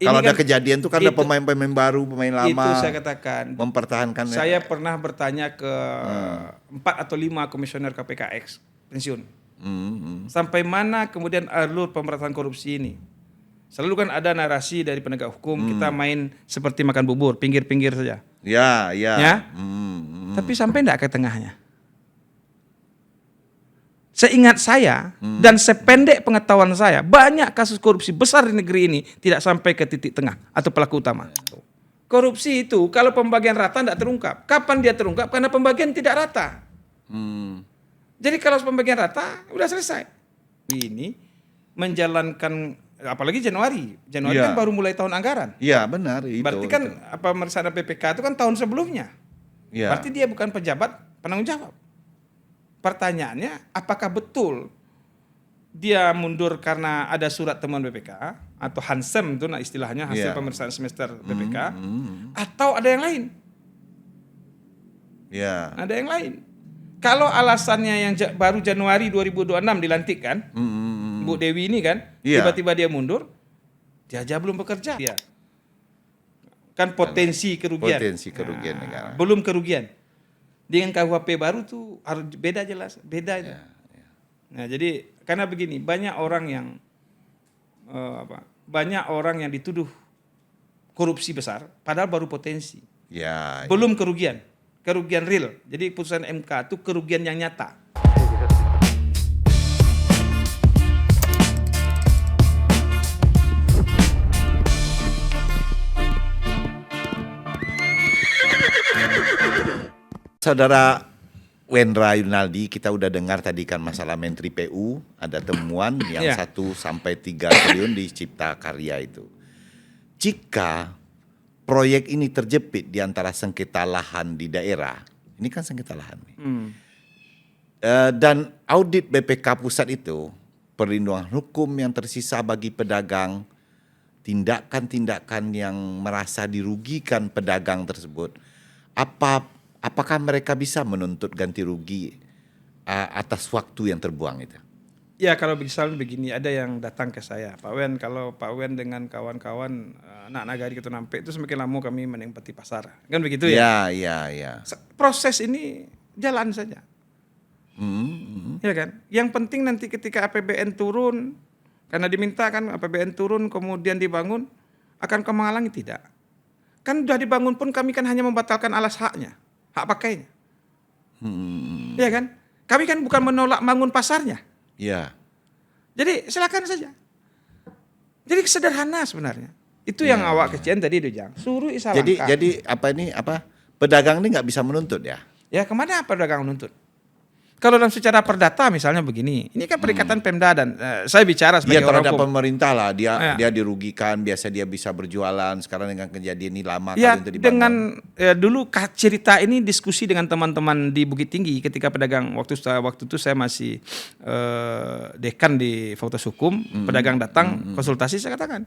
Kalau ada kan, kejadian itu karena pemain-pemain baru, pemain lama. Itu saya katakan. Mempertahankan. Saya pernah bertanya ke 4 atau 5 komisioner KPK ex pensiun. Sampai mana kemudian alur pemberantasan korupsi ini? Selalu kan ada narasi dari penegak hukum, kita main seperti makan bubur, pinggir-pinggir saja. Ya. Tapi sampai enggak ke tengahnya. Seingat saya dan sependek pengetahuan saya, banyak kasus korupsi besar di negeri ini tidak sampai ke titik tengah atau pelaku utama. Korupsi itu kalau pembagian rata tidak terungkap. Kapan dia terungkap? Karena pembagian tidak rata. Jadi kalau pembagian rata, udah selesai. Ini menjalankan, apalagi Januari kan baru mulai tahun anggaran. Iya benar. Berarti kan pemeriksaan BPK itu kan tahun sebelumnya. Berarti dia bukan pejabat penanggung jawab. Pertanyaannya, apakah betul dia mundur karena ada surat temuan BPK atau hansem itu istilahnya hasil pemeriksaan semester BPK atau ada yang lain? Ada yang lain. Kalau alasannya yang baru Januari 2026 dilantik kan, Bu Dewi ini kan, tiba-tiba dia mundur, dia aja belum bekerja. Kan potensi kerugian. Negara. Belum kerugian. Dengan KUHP baru tuh harus beda jelas, beda itu. Nah, jadi karena begini, banyak orang yang dituduh korupsi besar padahal baru potensi. Belum kerugian real. Jadi putusan MK itu kerugian yang nyata. Saudara Wendra Yunaldi, kita udah dengar tadi kan masalah Menteri PU, ada temuan yang 1 sampai 3 triliun di Cipta Karya itu. Jika proyek ini terjepit di antara sengketa lahan di daerah, ini kan sengketa lahan nih. Dan audit BPK pusat itu, perlindungan hukum yang tersisa bagi pedagang, tindakan-tindakan yang merasa dirugikan pedagang tersebut, apakah mereka bisa menuntut ganti rugi atas waktu yang terbuang itu? Ya kalau misalnya begini, ada yang datang ke saya, Pak Wen, kalau Pak Wen dengan kawan-kawan anak nagari Ketunampe itu semakin lama kami menempati pasar, kan begitu ya? Ya. Proses ini jalan saja, ya kan? Yang penting nanti ketika APBN turun, karena diminta kan APBN turun kemudian dibangun, akan kau menghalangi tidak? Kan sudah dibangun pun kami kan hanya membatalkan alas haknya. Hak pakainya. Iya kan? Kami kan bukan menolak bangun pasarnya. Iya. Jadi silakan saja. Jadi sederhana sebenarnya. Itu yang awak kecian tadi itu Jang. Suruh isalangkan. Jadi pedagang ini nggak bisa menuntut ya? Ya kemana pedagang menuntut? Kalau dalam secara perdata misalnya begini, ini kan perikatan Pemda dan saya bicara sebagai orang terhadap hukum. pemerintah lah, dia dirugikan, biasa dia bisa berjualan, sekarang dengan kejadian ini lama ya, kali untuk dibangun. Dengan dulu cerita ini diskusi dengan teman-teman di Bukit Tinggi ketika pedagang waktu itu saya masih dekan di Fakultas Hukum, pedagang datang konsultasi, saya katakan,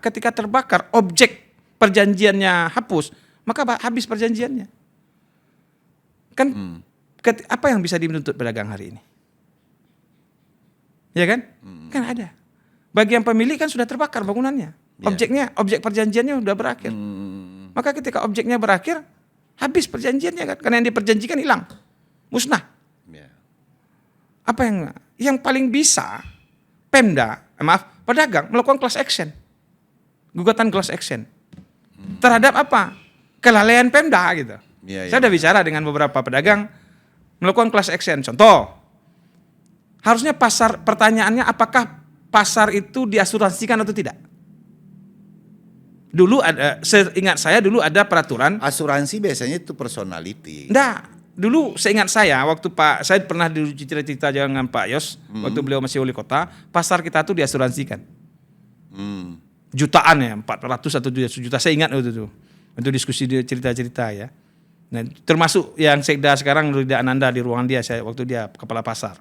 ketika terbakar objek perjanjiannya hapus, maka habis perjanjiannya. Kan apa yang bisa dituntut pedagang hari ini? Ya kan? Kan ada. Bagi yang pemilik kan sudah terbakar bangunannya. Objek perjanjiannya sudah berakhir. Maka ketika objeknya berakhir, habis perjanjiannya kan? Karena yang diperjanjikan hilang. Musnah. Apa yang paling bisa pedagang melakukan class action. Gugatan class action. Terhadap apa? Kelalaian Pemda gitu. Saya sudah bicara dengan beberapa pedagang melakukan class action. Contoh, harusnya pertanyaannya apakah pasar itu diasuransikan atau tidak? Dulu seingat saya dulu ada peraturan. Asuransi biasanya itu personality. Enggak, dulu seingat saya waktu saya pernah cerita dengan Pak Yos, waktu beliau masih wali kota, pasar kita tuh diasuransikan. Jutaan ya, 400 atau 1 juta, saya ingat waktu itu. Untuk diskusi cerita-cerita ya. Nah, termasuk yang Sekda sekarang Nurida Ananda di ruangan dia, waktu dia kepala pasar.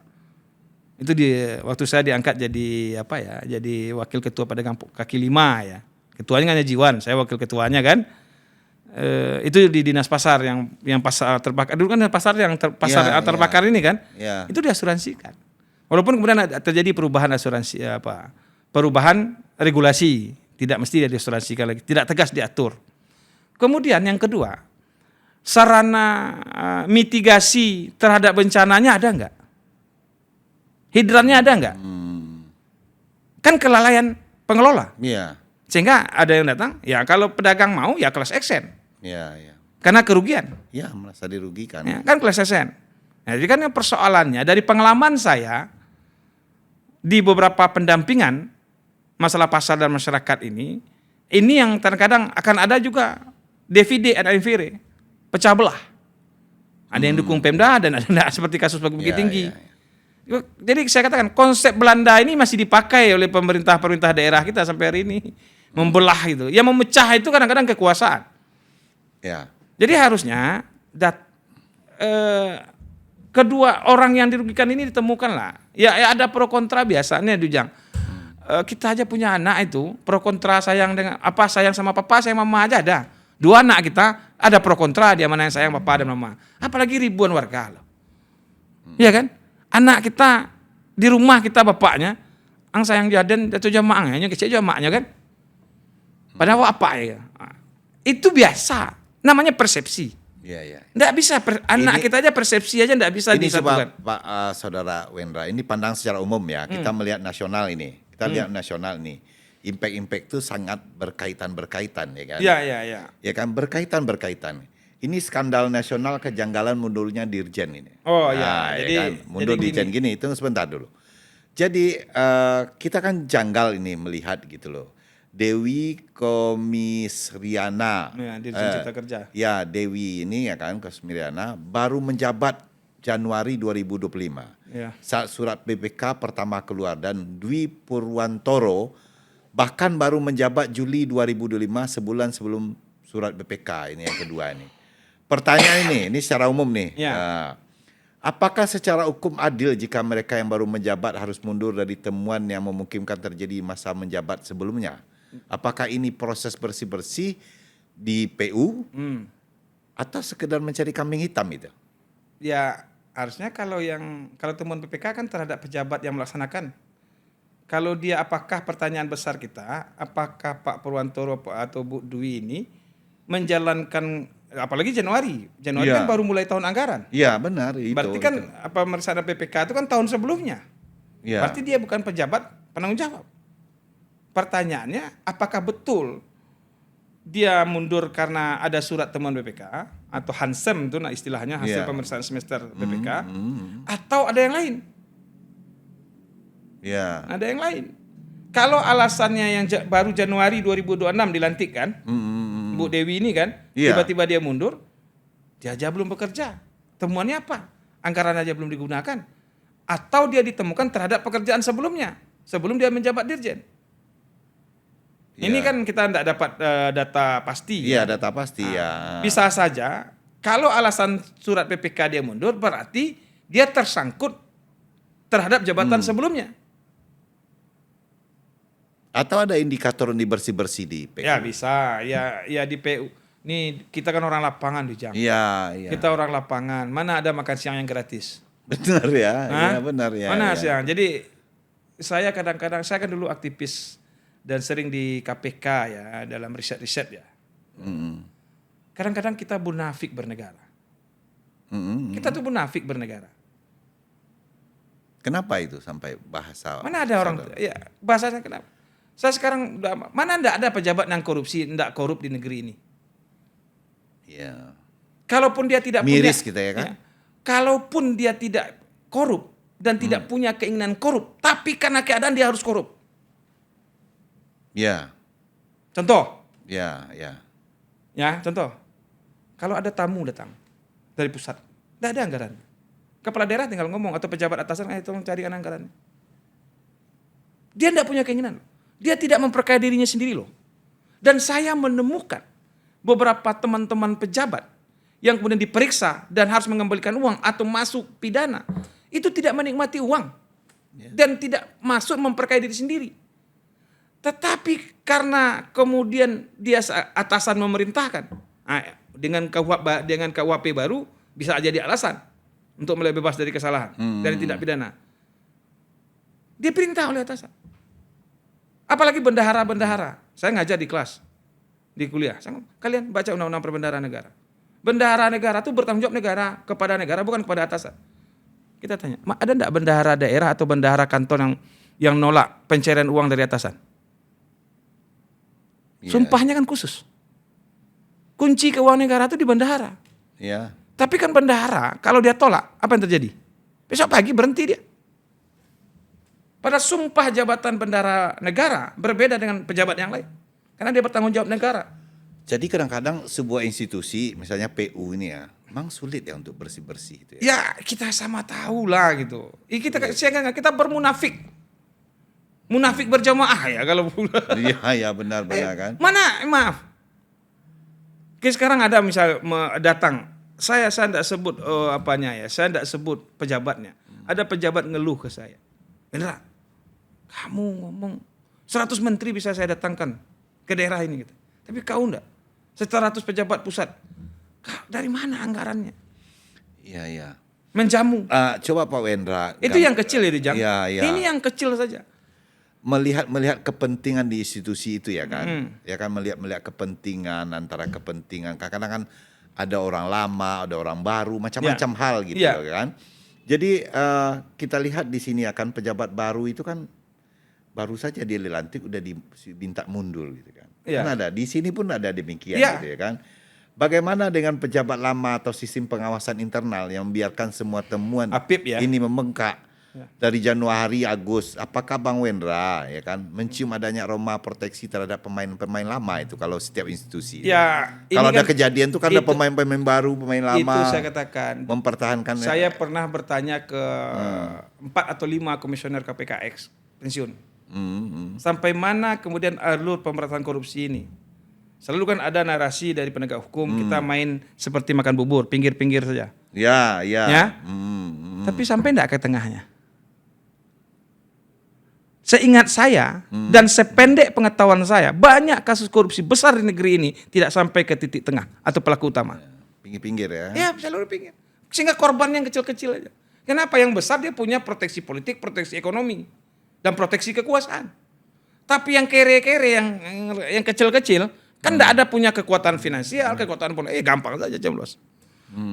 Itu waktu saya diangkat jadi jadi wakil ketua pedagang kaki 5 ya. Ketuanya kan Jiwan, saya wakil ketuanya kan. Itu di dinas pasar yang pasar terbakar. Dulu kan pasar yang terbakar ini kan. Itu diasuransikan. Walaupun kemudian terjadi perubahan asuransi perubahan regulasi, Tidak mesti diasuransikan lagi, tidak tegas diatur. Kemudian yang kedua, sarana mitigasi terhadap bencananya ada enggak? Hidrannya ada enggak? Kan kelalaian pengelola. Iya. Sehingga ada yang datang, ya kalau pedagang mau ya class action. Iya, iya. Karena kerugian. Ya, merasa dirugikan. Ya, kan class action. Nah, jadi kan persoalannya dari pengalaman saya di beberapa pendampingan masalah pasar dan masyarakat ini yang kadang-kadang akan ada juga divide and infire, pecah belah. Ada yang dukung Pemda dan ada yang tidak, seperti kasus Bukit Ya, Tinggi. ya, ya. Jadi saya katakan konsep Belanda ini masih dipakai oleh pemerintah daerah kita sampai hari ini, membelah itu. Yang memecah itu kadang-kadang kekuasaan. Ya. Jadi harusnya kedua orang yang dirugikan ini ditemukan lah. Ya ada pro kontra biasanya Dujang. Kita aja punya anak itu pro kontra, sayang sama papa, sayang mama aja ada. 2 anak kita ada pro kontra, dia mana yang sayang papa dan mama. Apalagi ribuan warga loh. Iya kan? Anak kita di rumah kita bapaknya, ang sayang jaden atau jamaahnya, kecil jamaahnya kan. Padahal apa ya? Itu biasa. Namanya persepsi. Iya, iya. Nggak bisa, anak kita aja persepsi aja nggak bisa Ini disatukan. coba Pak Saudara Wendra, ini pandang secara umum ya. Kita melihat nasional ini. Kita lihat nasional ini. Impact itu sangat berkaitan ya kan? Iya, iya, iya. Ya kan, berkaitan. Ini skandal nasional kejanggalan mundurnya Dirjen ini. Oh Nah, ya, ya kan? Mundur Dirjen gini, itu sebentar dulu. Jadi kita kan janggal ini melihat gitu loh. Dewi Komisriana. Ya, Dirjen Cipta Kerja. Ya, Dewi ini ya kan, Komisriana baru menjabat Januari 2025. Ya. Saat surat BPK pertama keluar, dan Dwi Purwantoro bahkan baru menjabat Juli 2025, sebulan sebelum surat BPK ini yang kedua ini. Pertanyaan ini secara umum nih. Ya. Apakah secara hukum adil jika mereka yang baru menjabat harus mundur dari temuan yang memungkinkan terjadi masa menjabat sebelumnya? Apakah ini proses bersih-bersih di PU atau sekedar mencari kambing hitam itu? Ya harusnya kalau temuan BPK kan terhadap pejabat yang melaksanakan. Kalau dia, apakah pertanyaan besar kita, apakah Pak Purwantoro atau Bu Dwi ini menjalankan, apalagi Januari Ya. kan baru mulai tahun anggaran. Iya benar itu. Berarti kan melaksanakan PPK itu kan tahun sebelumnya. Ya. Berarti dia bukan pejabat penanggung jawab. Pertanyaannya, apakah betul dia mundur karena ada surat temuan BPK atau Hansem itu istilahnya, hasil Ya. pemeriksaan semester BPK, atau ada yang lain? Ya. Ada yang lain. Kalau alasannya yang baru Januari 2026 dilantik kan, Bu Dewi ini kan, Iya. tiba-tiba dia mundur, dia aja belum bekerja. Temuannya apa? Anggaran aja belum digunakan. Atau dia ditemukan terhadap pekerjaan sebelumnya, sebelum dia menjabat dirjen. Ini Iya. kan kita tidak dapat data pasti. Iya, ya. data pasti ya. Bisa saja, kalau alasan surat PPK dia mundur, berarti dia tersangkut terhadap jabatan sebelumnya. Atau ada indikator ini bersih-bersih di PU? Ya bisa, ya di PU. Nih kita kan orang lapangan di Jam. Iya, iya. Kita orang lapangan, mana ada makan siang yang gratis? Benar ya, Hah? ya benar ya. Mana ya. siang? Jadi saya kadang-kadang, saya kan dulu aktivis dan sering di KPK ya, dalam riset-riset ya. Kadang-kadang kita munafik bernegara. Kita tuh munafik bernegara. Kenapa itu sampai bahasa? Mana ada orang, ya bahasanya kenapa? Saya sekarang, mana enggak ada pejabat yang korupsi, enggak korup di negeri ini. Iya. Kalaupun dia tidak Miris punya, kita ya kan? Kalaupun dia tidak korup dan tidak punya keinginan korup, tapi karena keadaan dia harus korup. Ya, Contoh, ya. contoh. Kalau ada tamu datang dari pusat, tidak ada anggaran. Kepala daerah tinggal ngomong atau pejabat atasan, tolong carikan anggaran. Dia tidak punya keinginan. Dia tidak memperkaya dirinya sendiri loh. Dan saya menemukan beberapa teman-teman pejabat yang kemudian diperiksa dan harus mengembalikan uang atau masuk pidana, itu tidak menikmati uang dan tidak masuk memperkaya diri sendiri. Tetapi karena kemudian dia atasan memerintahkan, dengan KUHP baru bisa jadi alasan untuk mulai bebas dari kesalahan, dari tindak pidana. Dia perintah oleh atasan. Apalagi bendahara-bendahara. Saya ngajar di kelas, di kuliah. Kalian baca undang-undang perbendaharaan negara. Bendahara negara itu bertanggung jawab negara kepada negara, bukan kepada atasan. Kita tanya, ada enggak bendahara daerah atau bendahara kantor yang nolak pencairan uang dari atasan? Sumpahnya kan khusus. Kunci keuangan negara itu di bendahara. Iya. Tapi kan bendahara, kalau dia tolak, apa yang terjadi? Besok pagi berhenti dia. Pada sumpah jabatan bendahara negara berbeda dengan pejabat yang lain. Karena dia bertanggung jawab negara. Jadi kadang-kadang sebuah institusi, misalnya PU ini ya, memang sulit ya untuk bersih-bersih itu ya. Ya kita sama tahu lah gitu. Kita bermunafik. Munafik berjamaah ya kalau Iya, benar-benar kan. Mana maaf. Sekarang ada misal datang, saya tidak sebut saya tidak sebut pejabatnya. Ada pejabat ngeluh ke saya. Beneran, kamu ngomong 100 menteri bisa saya datangkan ke daerah ini gitu. Tapi kau enggak. 100 pejabat pusat. Dari mana anggarannya? Iya. Menjamu. Coba Pak Wendra. Itu yang kecil itu, Jang. Iya. Ini yang kecil saja. Melihat kepentingan di institusi itu ya kan. Ya kan melihat kepentingan antara kepentingan. Kadang-kadang kan ada orang lama, ada orang baru, macam-macam hal gitu kan. Jadi kita lihat di sini akan pejabat baru itu kan baru saja dia dilantik udah diminta mundur gitu kan. Kan ada di sini pun ada demikian gitu ya kan. Bagaimana dengan pejabat lama atau sistem pengawasan internal yang membiarkan semua temuan ini membengkak dari Januari Agustus? Apakah Bang Wendra ya kan mencium adanya aroma proteksi terhadap pemain-pemain lama itu kalau setiap institusi? Kalau ada kejadian itu karena pemain-pemain baru, pemain lama. Itu saya katakan. Mempertahankan. Saya pernah bertanya ke 4 atau 5 komisioner KPK X pensiun. Sampai mana kemudian alur pemberantasan korupsi ini? Selalu kan ada narasi dari penegak hukum, kita main seperti makan bubur, pinggir-pinggir saja. Ya. Tapi sampai enggak ke tengahnya. Seingat saya dan sependek pengetahuan saya, banyak kasus korupsi besar di negeri ini tidak sampai ke titik tengah atau pelaku utama. Pinggir-pinggir ya. Ya, jalur pinggir. Sehingga korban yang kecil-kecil aja. Kenapa? Yang besar dia punya proteksi politik, proteksi ekonomi, dan proteksi kekuasaan. Tapi yang kere-kere, yang kecil-kecil, kan tidak ada punya kekuatan finansial, kekuatan politik, gampang saja jeblos.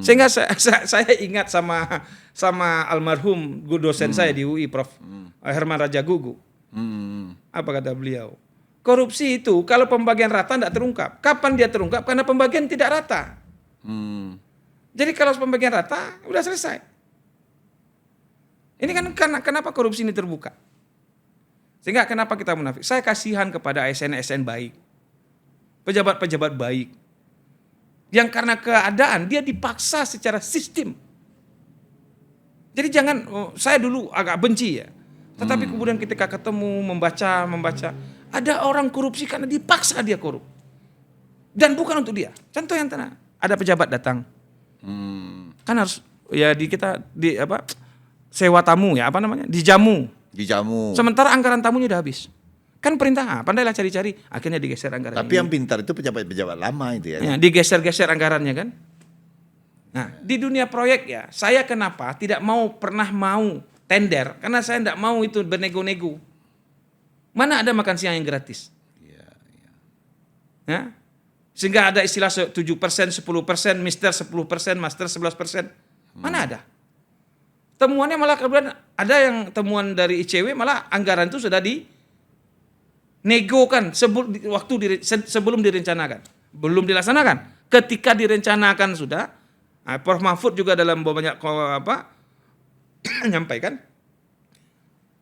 Sehingga saya ingat sama almarhum dosen saya di UI, Prof. Herman Raja Gugu. Apa kata beliau? Korupsi itu kalau pembagian rata tidak terungkap. Kapan dia terungkap? Karena pembagian tidak rata. Jadi kalau pembagian rata, udah selesai. Ini kan kenapa korupsi ini terbuka? Sehingga kenapa kita munafik? Saya kasihan kepada ASN-ASN baik. Pejabat-pejabat baik. Yang karena keadaan dia dipaksa secara sistem. Jadi jangan, saya dulu agak benci ya. Tetapi kemudian ketika ketemu, membaca, ada orang korupsi karena dipaksa dia korup. Dan bukan untuk dia. Contoh yang tenang, ada pejabat datang. Kan harus ya sewa tamu ya, dijamu. Sementara anggaran tamunya udah habis. Kan perintah, pandailah cari-cari, akhirnya digeser anggaran. Tapi yang pintar itu pejabat-pejabat lama itu ya. Digeser-geser anggarannya kan. Nah, di dunia proyek ya, saya kenapa pernah mau tender? Karena saya tidak mau itu bernego-nego. Mana ada makan siang yang gratis? Ya? Sehingga ada istilah 7%, 10%, mister 10%, master 11%. Mana ada? Temuannya malah kemudian ada yang temuan dari ICW malah anggaran itu sudah dinegokan sebelum direncanakan. Belum dilaksanakan. Ketika direncanakan sudah, Prof. Mahfud juga dalam banyak menyampaikan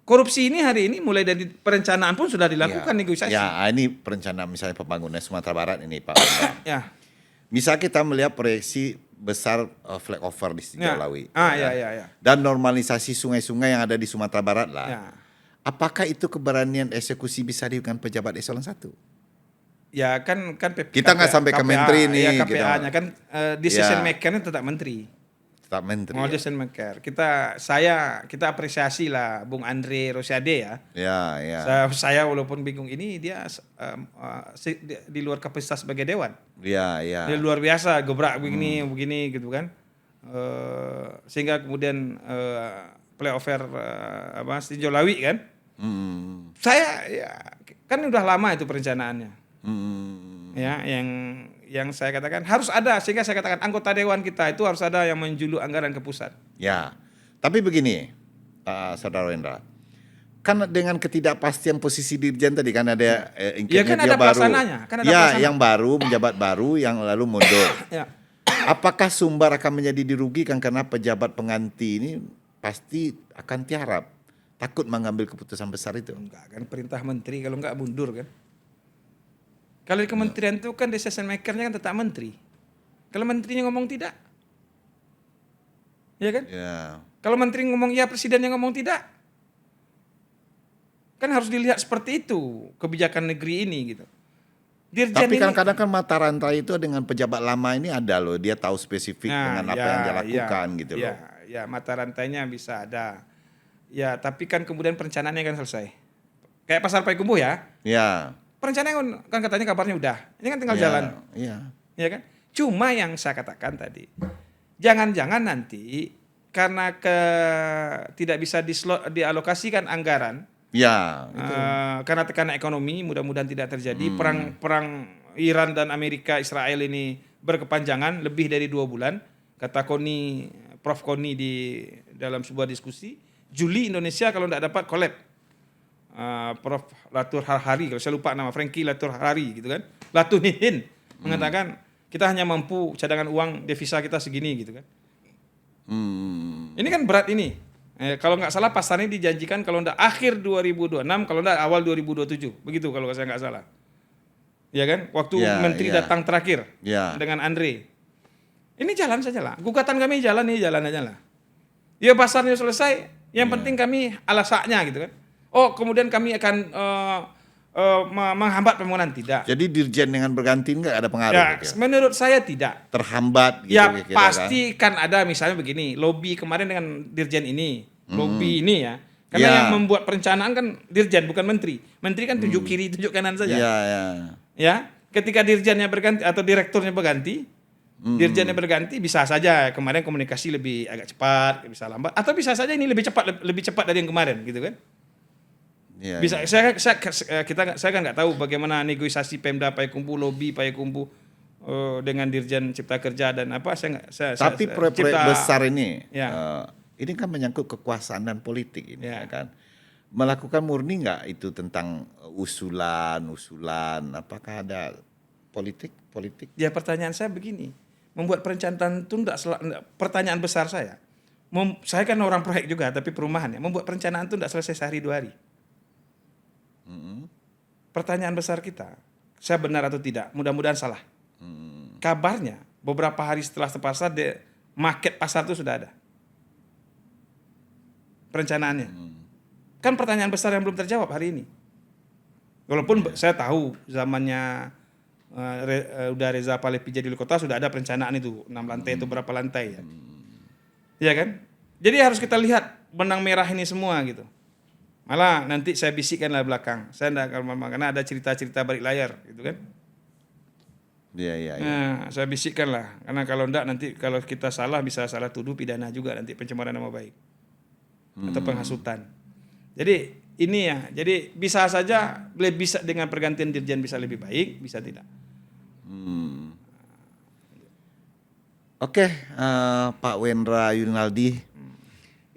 korupsi ini hari ini mulai dari perencanaan pun sudah dilakukan negosiasi. Ya, ini perencanaan misalnya pembangunan Sumatera Barat ini Pak. Ya. Misal kita melihat proyeksi besar flyover di Sijalawi. Ya. Dan normalisasi sungai-sungai yang ada di Sumatera Barat lah. Ya. Apakah itu keberanian eksekusi bisa dilakukan pejabat eselon 1? Ya kan kita nggak sampai ke menteri nih. Ya, KPA-nya kan decision maker-nya tetap menteri. Tetap menteri. Decision maker. Kita apresiasi lah Bung Andre Rosiade ya. Ya. Saya walaupun bingung ini dia di luar kapasitas sebagai dewan. Ya. Dia luar biasa gebrak begini gitu kan. Sehingga kemudian playover Tinjau Lawi kan. Saya ya Kan udah lama itu perencanaannya. Ya, yang saya katakan harus ada, sehingga saya katakan anggota dewan kita itu harus ada yang menjulu anggaran ke pusat. Ya, tapi begini, Saudara Wendra, kan dengan ketidakpastian posisi dirjen tadi kan ada Ya kan dia ada baru, pelaksananya, kan ada ya pelaksana. yang baru menjabat baru yang lalu mundur. Ya. Apakah Sumbar akan menjadi dirugikan karena pejabat pengganti ini pasti akan tiarap, takut mengambil keputusan besar itu? Enggak kan perintah menteri, kalau enggak mundur kan. Kalau di kementerian itu kan decision maker-nya kan tetap menteri. Kalau menterinya ngomong tidak, ya kan? Ya. Kalau menteri ngomong iya, presidennya ngomong tidak. Kan harus dilihat seperti itu kebijakan negeri ini gitu. Dirjen Tapi ini, kadang-kadang kan mata rantai itu dengan pejabat lama ini ada loh, dia tahu spesifik dengan apa yang dia lakukan gitu loh. Ya, mata rantainya bisa ada. Ya, tapi kan kemudian perencanaannya kan selesai. Kayak pasar Payakumbuh ya. Ya. Perencanaan kan katanya kabarnya udah. Ini kan tinggal Ya, jalan. Iya. Ya kan? Cuma yang saya katakan tadi, jangan-jangan nanti karena tidak bisa dialokasikan anggaran, Ya. karena tekanan ekonomi, mudah-mudahan tidak terjadi perang Iran dan Amerika Israel ini berkepanjangan lebih dari 2 bulan. Kata Prof Koni di dalam sebuah diskusi, Juli Indonesia kalau tidak dapat kolab. Prof Latur Harhari, kalau saya lupa nama, Frankie Latur Harhari gitu kan, Latunihin mengatakan kita hanya mampu cadangan uang devisa kita segini gitu kan. Ini kan berat ini. Kalau nggak salah pasarnya dijanjikan kalau nggak akhir 2026, kalau nggak awal 2027, begitu kalau saya nggak salah. Ya kan, waktu menteri datang terakhir dengan Andre. Ini jalan saja lah, gugatan kami jalan aja lah. Ya pasarnya selesai, yang penting kami alasaknya gitu kan. Oh kemudian kami akan menghambat pembangunan, tidak. Jadi dirjen dengan berganti nggak ada pengaruh? Ya, menurut saya tidak. Terhambat gitu Ya kira-kira, pasti kan ada misalnya begini, lobby kemarin dengan dirjen ini, lobby ini ya. Karena yang membuat perencanaan kan dirjen bukan menteri. Menteri kan tunjuk kiri, tunjuk kanan saja. Ya, ketika dirjennya berganti atau direkturnya berganti, dirjennya berganti, bisa saja kemarin komunikasi lebih agak cepat, bisa lambat, atau bisa saja ini lebih cepat dari yang kemarin gitu kan. Bisa. Saya kan nggak tahu bagaimana negosiasi Pemda Payakumbuh, lobby Payakumbuh dengan Dirjen Cipta Kerja dan apa. Tapi proyek besar ini, ini kan menyangkut kekuasaan dan politik ini, ya kan. Melakukan murni nggak itu tentang usulan, apakah ada politik? Ya pertanyaan saya begini, membuat perencanaan itu pertanyaan besar saya. Saya kan orang proyek juga, tapi perumahan ya. Membuat perencanaan itu tidak selesai sehari 2 hari. Pertanyaan besar kita, saya benar atau tidak? Mudah-mudahan salah. Kabarnya beberapa hari setelah pasar, market pasar itu sudah ada perencanaannya. Kan pertanyaan besar yang belum terjawab hari ini. Walaupun saya tahu zamannya udah Reza Palepi jadi wali kota sudah ada perencanaan itu 6 lantai itu berapa lantai ya. Iya kan? Jadi harus kita lihat benang merah ini semua gitu. Malah nanti saya bisikkan lah belakang. Saya enggak akan karena ada cerita-cerita balik layar gitu kan. Iya. Nah, saya bisikkan lah. Karena kalau enggak nanti kalau kita salah bisa salah tuduh pidana juga nanti pencemaran nama baik. Atau penghasutan. Jadi ini ya. Jadi bisa saja bisa dengan pergantian dirjen bisa lebih baik, bisa tidak. Oke, Pak Wendra Yunaldi.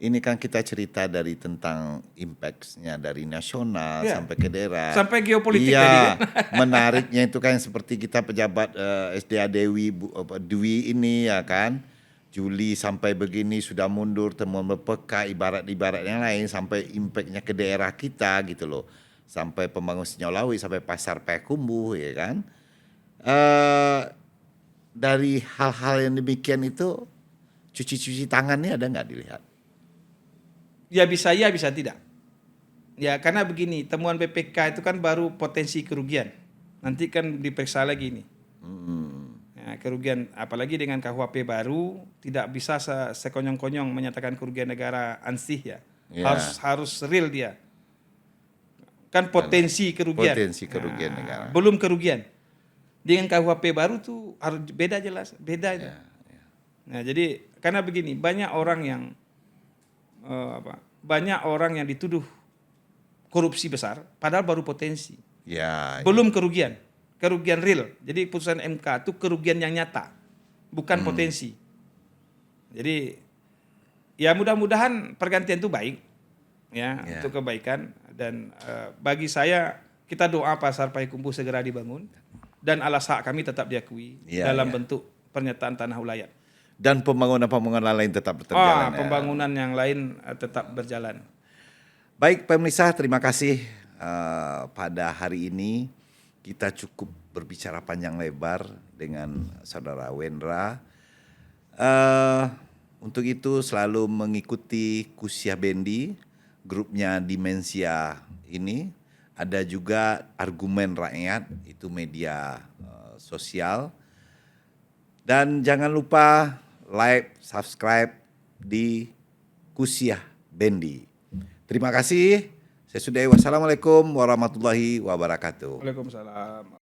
Ini kan kita cerita dari tentang impact-nya dari nasional sampai ke daerah. Sampai geopolitik tadi kan. Menariknya itu kan seperti kita pejabat SDA Dwi ini ya kan. Juli sampai begini sudah mundur, temuan BPK, ibarat yang lain sampai impact-nya ke daerah kita gitu loh. Sampai pembangunan Sinyolawi, sampai pasar Payakumbuh ya kan. Dari hal-hal yang demikian itu cuci tangannya ada nggak dilihat? Ya bisa tidak. Ya karena begini, temuan BPK itu kan baru potensi kerugian. Nanti kan diperiksa lagi nih. Ya, kerugian apalagi dengan KUHP baru tidak bisa sekonyong-konyong menyatakan kerugian negara ansih ya. Harus real dia. Kan potensi kerugian. Negara. Belum kerugian. Dengan KUHP baru tuh harus beda jelas, beda aja. Nah, jadi karena begini, banyak orang yang dituduh korupsi besar padahal baru potensi. Ya. Belum kerugian real. Jadi putusan MK itu kerugian yang nyata, bukan potensi. Jadi ya mudah-mudahan pergantian itu baik, ya, untuk kebaikan. Dan bagi saya kita doa Pasar Payakumbuh segera dibangun dan alas hak kami tetap diakui dalam bentuk pernyataan tanah ulayat. Dan pembangunan lain tetap berjalan. Pembangunan yang lain tetap berjalan. Baik pemirsa, terima kasih pada hari ini kita cukup berbicara panjang lebar dengan Saudara Wendra. Untuk itu selalu mengikuti Kusyah Bendi, grupnya Dimensia ini. Ada juga Argumen Rakyat, itu media sosial. Dan jangan lupa like, subscribe di Kusyah Bendi. Terima kasih. Saya Sudahi. Wassalamualaikum warahmatullahi wabarakatuh. Waalaikumsalam.